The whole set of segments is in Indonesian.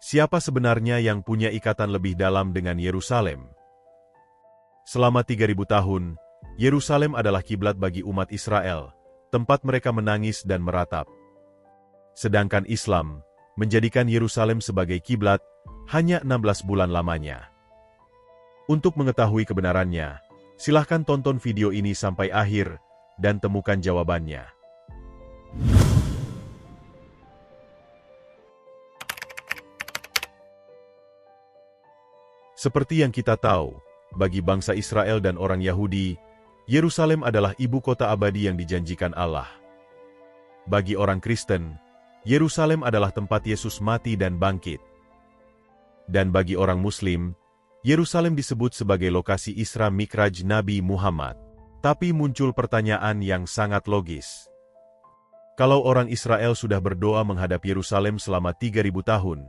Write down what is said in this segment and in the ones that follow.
siapa sebenarnya yang punya ikatan lebih dalam dengan Yerusalem? Selama 3.000 tahun, Yerusalem adalah kiblat bagi umat Israel, tempat mereka menangis dan meratap. Sedangkan Islam menjadikan Yerusalem sebagai kiblat hanya 16 bulan lamanya. Untuk mengetahui kebenarannya, silahkan tonton video ini sampai akhir dan temukan jawabannya. Seperti yang kita tahu, bagi bangsa Israel dan orang Yahudi, Yerusalem adalah ibu kota abadi yang dijanjikan Allah. Bagi orang Kristen, Yerusalem adalah tempat Yesus mati dan bangkit. Dan bagi orang Muslim, Yerusalem disebut sebagai lokasi Isra Mikraj Nabi Muhammad. Tapi muncul pertanyaan yang sangat logis. Kalau orang Israel sudah berdoa menghadap Yerusalem selama 3.000 tahun,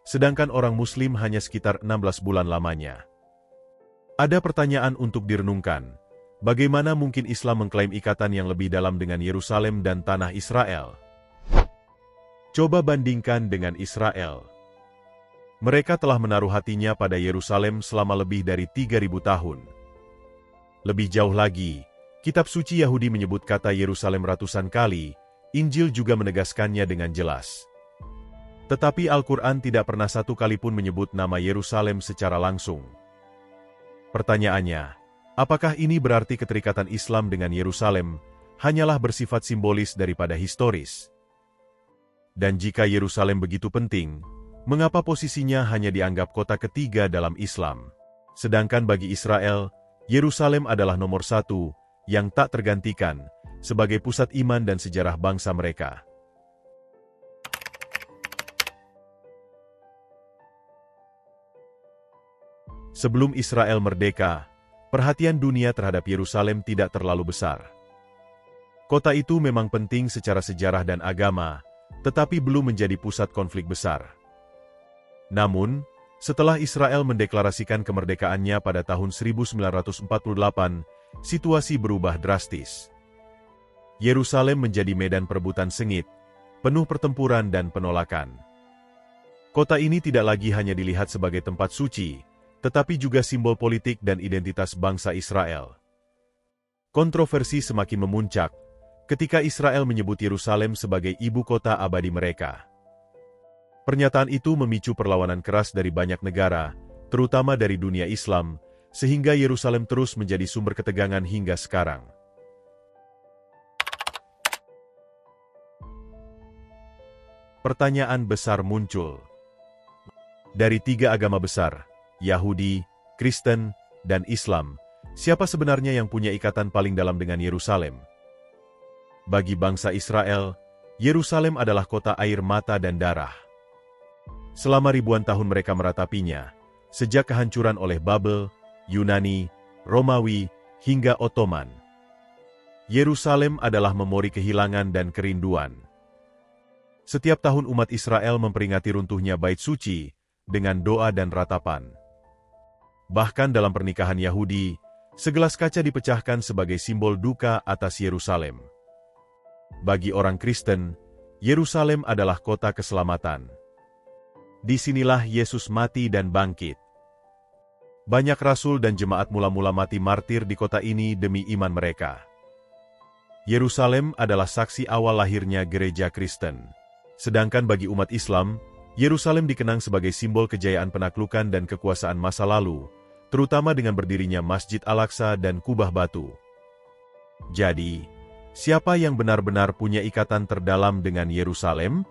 sedangkan orang Muslim hanya sekitar 16 bulan lamanya. Ada pertanyaan untuk direnungkan. Bagaimana mungkin Islam mengklaim ikatan yang lebih dalam dengan Yerusalem dan tanah Israel? Coba bandingkan dengan Israel. Mereka telah menaruh hatinya pada Yerusalem selama lebih dari 3.000 tahun. Lebih jauh lagi, kitab suci Yahudi menyebut kata Yerusalem ratusan kali, Injil juga menegaskannya dengan jelas. Tetapi Al-Quran tidak pernah satu kali pun menyebut nama Yerusalem secara langsung. Pertanyaannya, apakah ini berarti keterikatan Islam dengan Yerusalem hanyalah bersifat simbolis daripada historis? Dan jika Yerusalem begitu penting, mengapa posisinya hanya dianggap kota ketiga dalam Islam? Sedangkan bagi Israel, Yerusalem adalah nomor satu yang tak tergantikan sebagai pusat iman dan sejarah bangsa mereka. Sebelum Israel merdeka, perhatian dunia terhadap Yerusalem tidak terlalu besar. Kota itu memang penting secara sejarah dan agama, tetapi belum menjadi pusat konflik besar. Namun, setelah Israel mendeklarasikan kemerdekaannya pada tahun 1948, situasi berubah drastis. Yerusalem menjadi medan perebutan sengit, penuh pertempuran dan penolakan. Kota ini tidak lagi hanya dilihat sebagai tempat suci, tetapi juga simbol politik dan identitas bangsa Israel. Kontroversi semakin memuncak ketika Israel menyebut Yerusalem sebagai ibu kota abadi mereka. Pernyataan itu memicu perlawanan keras dari banyak negara, terutama dari dunia Islam, sehingga Yerusalem terus menjadi sumber ketegangan hingga sekarang. Pertanyaan besar muncul. Dari tiga agama besar, Yahudi, Kristen, dan Islam, siapa sebenarnya yang punya ikatan paling dalam dengan Yerusalem? Bagi bangsa Israel, Yerusalem adalah kota air mata dan darah. Selama ribuan tahun mereka meratapinya, sejak kehancuran oleh Babel, Yunani, Romawi, hingga Ottoman. Yerusalem adalah memori kehilangan dan kerinduan. Setiap tahun umat Israel memperingati runtuhnya Bait Suci dengan doa dan ratapan. Bahkan dalam pernikahan Yahudi, segelas kaca dipecahkan sebagai simbol duka atas Yerusalem. Bagi orang Kristen, Yerusalem adalah kota keselamatan. Disinilah Yesus mati dan bangkit. Banyak rasul dan jemaat mula-mula mati martir di kota ini demi iman mereka. Yerusalem adalah saksi awal lahirnya gereja Kristen. Sedangkan bagi umat Islam, Yerusalem dikenang sebagai simbol kejayaan penaklukan dan kekuasaan masa lalu, terutama dengan berdirinya Masjid Al-Aqsa dan Kubah Batu. Jadi, siapa yang benar-benar punya ikatan terdalam dengan Yerusalem?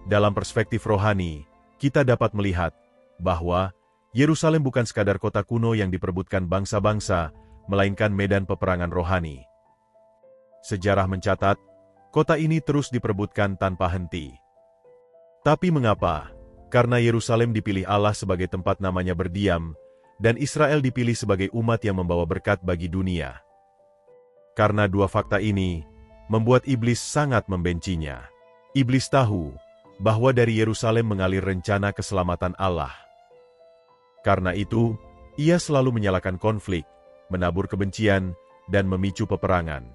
Dalam perspektif rohani, kita dapat melihat bahwa Yerusalem bukan sekadar kota kuno yang diperebutkan bangsa-bangsa, melainkan medan peperangan rohani. Sejarah mencatat, kota ini terus diperebutkan tanpa henti. Tapi mengapa? Karena Yerusalem dipilih Allah sebagai tempat namanya berdiam, dan Israel dipilih sebagai umat yang membawa berkat bagi dunia. Karena dua fakta ini, membuat iblis sangat membencinya. Iblis tahu bahwa dari Yerusalem mengalir rencana keselamatan Allah. Karena itu, ia selalu menyalakan konflik, menabur kebencian, dan memicu peperangan.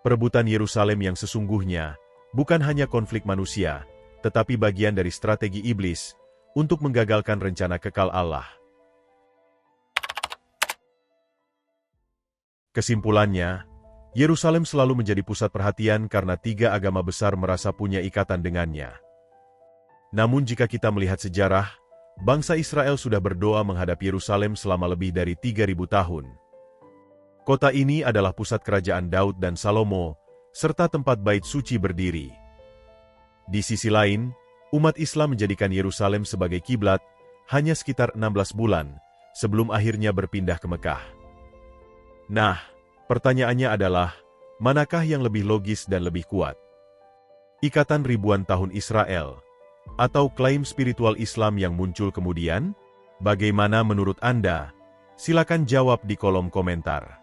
Perebutan Yerusalem yang sesungguhnya Bukan hanya konflik manusia, tetapi bagian dari strategi iblis untuk menggagalkan rencana kekal Allah. Kesimpulannya, Yerusalem selalu menjadi pusat perhatian karena tiga agama besar merasa punya ikatan dengannya. Namun jika kita melihat sejarah, bangsa Israel sudah berdoa menghadap Yerusalem selama lebih dari 3.000 tahun. Kota ini adalah pusat kerajaan Daud dan Salomo, serta tempat bait suci berdiri. Di sisi lain, umat Islam menjadikan Yerusalem sebagai kiblat hanya sekitar 16 bulan sebelum akhirnya berpindah ke Mekah. Nah, pertanyaannya adalah, manakah yang lebih logis dan lebih kuat? Ikatan ribuan tahun Israel, atau klaim spiritual Islam yang muncul kemudian? Bagaimana menurut Anda? Silakan jawab di kolom komentar.